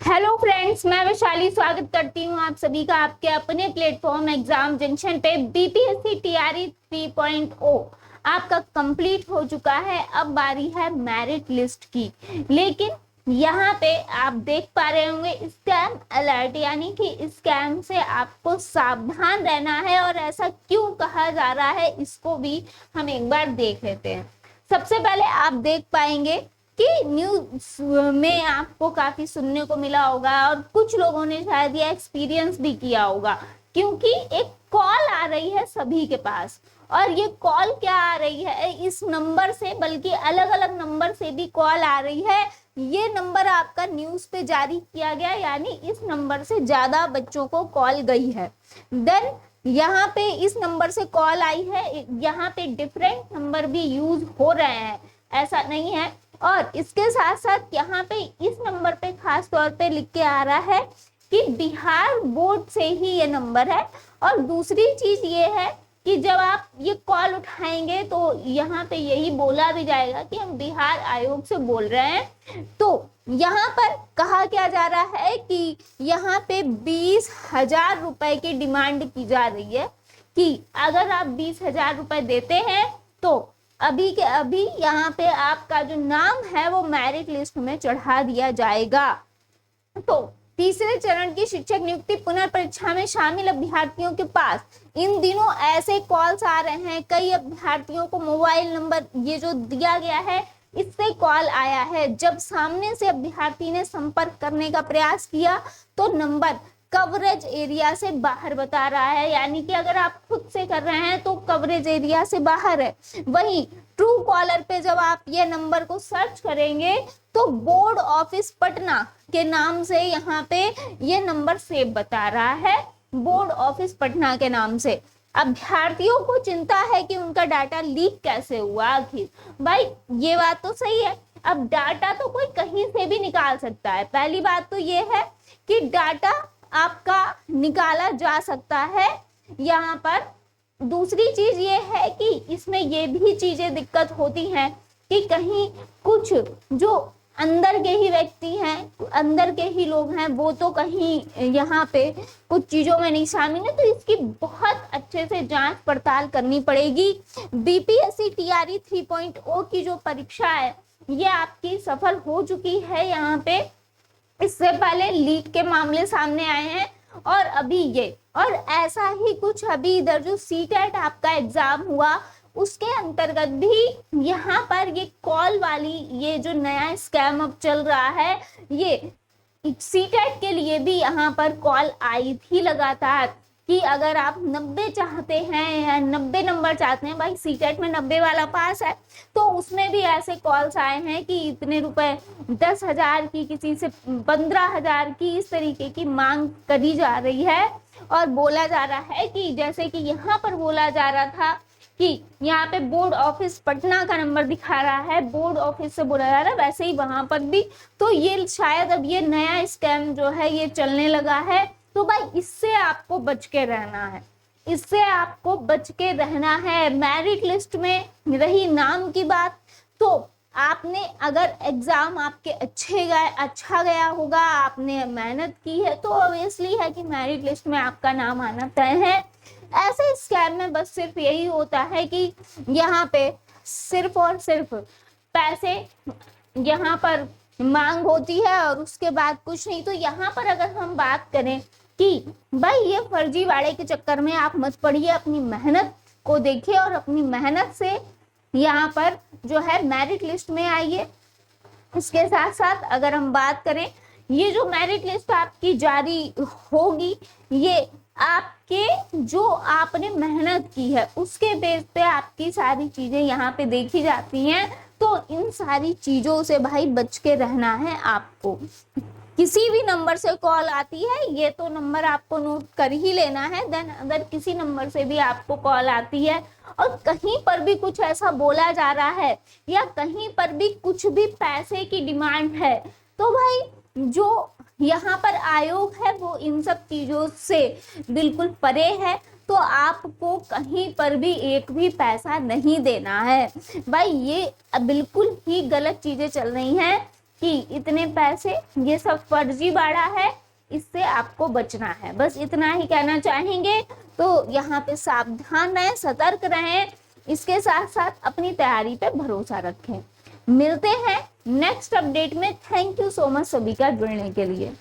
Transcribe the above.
Hello friends, मैं वैशाली स्वागत करती हूँ आप सभी का आपके अपने प्लेटफॉर्म एग्जाम जंक्शन पे। बीपीएससी टीआरई 3.0 आपका कंप्लीट हो चुका है। अब बारी है मेरिट लिस्ट की। लेकिन यहाँ पे आप देख पा रहे होंगे स्कैम अलर्ट, यानी कि स्कैम से आपको सावधान रहना है। और ऐसा क्यों कहा जा रहा है इसको भी हम एक बार देख लेते हैं। सबसे पहले आप देख पाएंगे कि न्यूज में आपको काफी सुनने को मिला होगा और कुछ लोगों ने शायद ये एक्सपीरियंस भी किया होगा, क्योंकि एक कॉल आ रही है सभी के पास। और ये कॉल क्या आ रही है, इस नंबर से, बल्कि अलग अलग नंबर से भी कॉल आ रही है। ये नंबर आपका न्यूज पे जारी किया गया, यानी इस नंबर से ज्यादा बच्चों को कॉल गई है। देन यहाँ पे इस नंबर से कॉल आई है, यहाँ पे डिफरेंट नंबर भी यूज हो रहे हैं, ऐसा नहीं है। और इसके साथ साथ यहाँ पे इस नंबर पे खास तौर पे लिख के आ रहा है कि बिहार बोर्ड से ही ये नंबर है। और दूसरी चीज ये है कि जब आप ये कॉल उठाएंगे तो यहाँ पे यही बोला भी जाएगा कि हम बिहार आयोग से बोल रहे हैं। तो यहाँ पर कहा क्या जा रहा है कि यहाँ पे 20,000 रुपए की डिमांड की जा रही है कि अगर आप 20,000 रुपए देते हैं तो अभी के अभी यहाँ पे आपका जो नाम है वो मेरिट लिस्ट में चढ़ा दिया जाएगा। तो तीसरे चरण की शिक्षक नियुक्ति पुनर्परीक्षा में शामिल अभ्यर्थियों के पास इन दिनों ऐसे कॉल्स आ रहे हैं। कई अभ्यर्थियों को मोबाइल नंबर ये जो दिया गया है इससे कॉल आया है। जब सामने से अभ्यर्थी ने संपर्क करने का प्रयास किया तो नंबर कवरेज एरिया से बाहर बता रहा है, यानी कि अगर आप खुद से कर रहे हैं तो कवरेज एरिया से बाहर है। वहीं ट्रू कॉलर पे जब आप ये नंबर को सर्च करेंगे तो बोर्ड ऑफिस पटना के नाम से यहाँ पे ये नंबर सेव बता रहा है, बोर्ड ऑफिस पटना के नाम से। अभ्यर्थियों को चिंता है कि उनका डाटा लीक कैसे हुआ। आखिर भाई ये बात तो सही है, अब डाटा तो कोई कहीं से भी निकाल सकता है। पहली बात तो ये है कि डाटा आपका निकाला जा सकता है यहाँ पर। दूसरी चीज ये है कि इसमें ये भी चीजें दिक्कत होती हैं कि कहीं कुछ जो अंदर के ही व्यक्ति हैं, अंदर के ही लोग हैं, वो तो कहीं यहाँ पे कुछ चीजों में नहीं शामिल है। तो इसकी बहुत अच्छे से जांच पड़ताल करनी पड़ेगी। बीपीएससी टीआरई 3.0 की जो परीक्षा है ये आपकी सफल हो चुकी है। यहाँ पे इससे पहले लीक के मामले सामने आए हैं और अभी ये, और ऐसा ही कुछ अभी इधर जो सीटेट आपका एग्जाम हुआ उसके अंतर्गत भी यहाँ पर ये कॉल वाली ये जो नया स्कैम अब चल रहा है, ये सीटेट के लिए भी यहाँ पर कॉल आई थी लगातार कि अगर आप 90 चाहते हैं या 90 नंबर चाहते हैं, भाई सीटेट में 90 वाला पास है, तो उसमें भी ऐसे कॉल्स आए हैं कि इतने रुपए 10,000 की, किसी से 15,000 की, इस तरीके की मांग करी जा रही है। और बोला जा रहा है कि जैसे कि यहाँ पर बोला जा रहा था कि यहाँ पे बोर्ड ऑफिस पटना का नंबर दिखा रहा है, बोर्ड ऑफिस से बोला जा रहा है, वैसे ही वहां पर भी। तो ये शायद अब ये नया स्कैम जो है ये चलने लगा है। तो भाई इससे आपको बच के रहना है, इससे आपको बच के रहना है। मेरिट लिस्ट में रही नाम की बात, तो आपने अगर एग्जाम आपके अच्छा गया होगा, आपने मेहनत की है, तो ऑब्वियसली है कि मेरिट लिस्ट में आपका नाम आना तय है। ऐसे स्कैम में बस सिर्फ यही होता है कि यहाँ पे सिर्फ और सिर्फ पैसे यहाँ पर मांग होती है और उसके बाद कुछ नहीं। तो यहाँ पर अगर हम बात करें कि भाई ये फर्जीवाड़े के चक्कर में आप मत पड़िए, अपनी मेहनत को देखिए और अपनी मेहनत से यहाँ पर जो है मेरिट लिस्ट में आइए। इसके साथ साथ अगर हम बात करें, ये जो मेरिट लिस्ट आपकी जारी होगी ये आपके जो आपने मेहनत की है उसके बेस पे आपकी सारी चीजें यहाँ पे देखी जाती हैं। तो इन सारी चीजों से भाई बच के रहना है आपको। किसी भी नंबर से कॉल आती है ये तो नंबर आपको नोट कर ही लेना है। देन अगर किसी नंबर से भी आपको कॉल आती है और कहीं पर भी कुछ ऐसा बोला जा रहा है या कहीं पर भी कुछ भी पैसे की डिमांड है, तो भाई जो यहाँ पर आयोग है वो इन सब चीजों से बिल्कुल परे है। तो आपको कहीं पर भी एक भी पैसा नहीं देना है। भाई ये बिल्कुल ही गलत चीजें चल रही हैं कि इतने पैसे, ये सब फर्जीवाड़ा है, इससे आपको बचना है। बस इतना ही कहना चाहेंगे। तो यहाँ पे सावधान रहें, सतर्क रहें, इसके साथ साथ अपनी तैयारी पे भरोसा रखें। मिलते हैं नेक्स्ट अपडेट में। थैंक यू सो मच सभी का जुड़ने के लिए।